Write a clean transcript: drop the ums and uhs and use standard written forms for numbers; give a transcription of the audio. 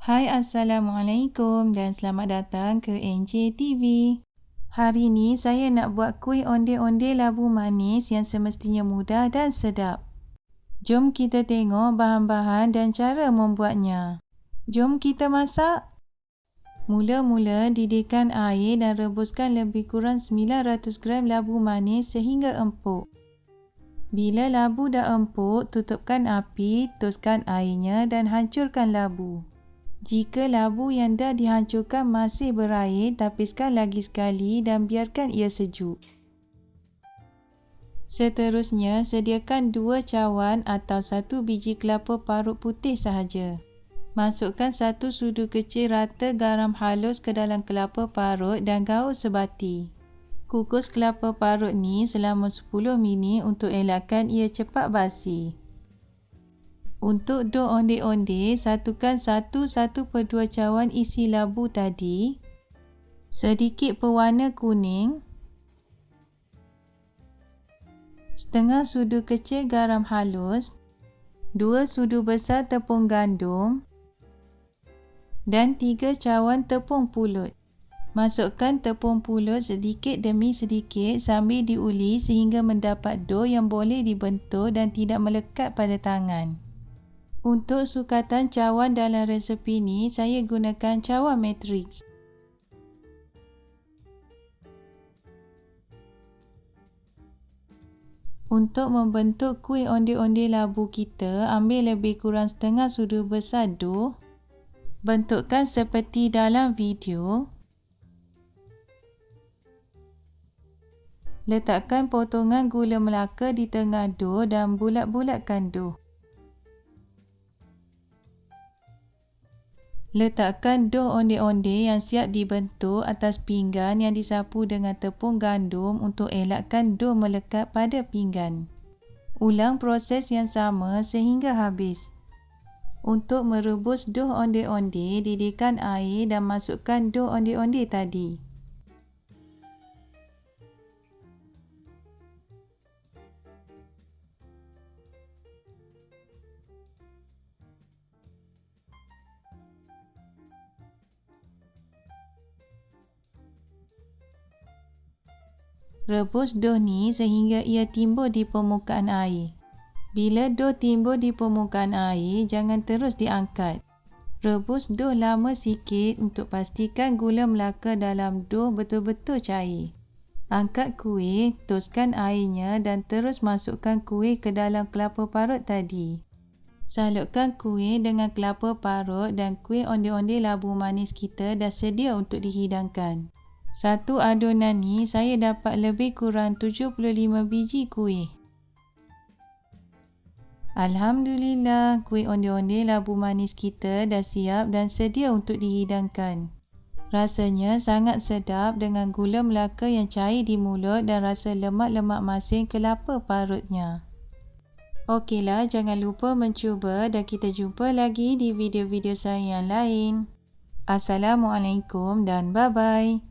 Hai, Assalamualaikum dan selamat datang ke NJ TV. Hari ni saya nak buat kuih onde-onde labu manis yang semestinya mudah dan sedap. Jom kita tengok bahan-bahan dan cara membuatnya. Jom kita masak. Mula-mula didihkan air dan rebuskan lebih kurang 900 gram labu manis sehingga empuk. Bila labu dah empuk, tutupkan api, toskan airnya dan hancurkan labu. Jika labu yang dah dihancurkan masih berair, tapiskan lagi sekali dan biarkan ia sejuk. Seterusnya, sediakan 2 cawan atau 1 biji kelapa parut putih sahaja. Masukkan 1 sudu kecil rata garam halus ke dalam kelapa parut dan gaul sebati. Kukus kelapa parut ni selama 10 minit untuk elakkan ia cepat basi. Untuk dough onde-onde, satukan 1/1/2 cawan isi labu tadi, sedikit pewarna kuning, setengah sudu kecil garam halus, 2 sudu besar tepung gandum dan 3 cawan tepung pulut. Masukkan tepung pulut sedikit demi sedikit sambil diuli sehingga mendapat dough yang boleh dibentuk dan tidak melekat pada tangan. Untuk sukatan cawan dalam resepi ni, saya gunakan cawan matrix. Untuk membentuk kuih onde-onde labu kita, ambil lebih kurang setengah sudu besar dough. Bentukkan seperti dalam video. Letakkan potongan gula melaka di tengah dough dan bulat-bulatkan dough. Letakkan dough onde-onde yang siap dibentuk atas pinggan yang disapu dengan tepung gandum untuk elakkan dough melekat pada pinggan. Ulang proses yang sama sehingga habis. Untuk merebus dough onde-onde, didihkan air dan masukkan dough onde-onde tadi. Rebus dough ni sehingga ia timbul di permukaan air. Bila dough timbul di permukaan air, jangan terus diangkat. Rebus dough lama sikit untuk pastikan gula melaka dalam dough betul-betul cair. Angkat kuih, toskan airnya dan terus masukkan kuih ke dalam kelapa parut tadi. Salutkan kuih dengan kelapa parut dan kuih onde-onde labu manis kita dah sedia untuk dihidangkan. Satu adunan ni saya dapat lebih kurang 75 biji kuih. Alhamdulillah, kuih onde-onde labu manis kita dah siap dan sedia untuk dihidangkan. Rasanya sangat sedap dengan gula melaka yang cair di mulut dan rasa lemak-lemak masin kelapa parutnya. Okeylah, jangan lupa mencuba dan kita jumpa lagi di video-video saya yang lain. Assalamualaikum dan bye-bye.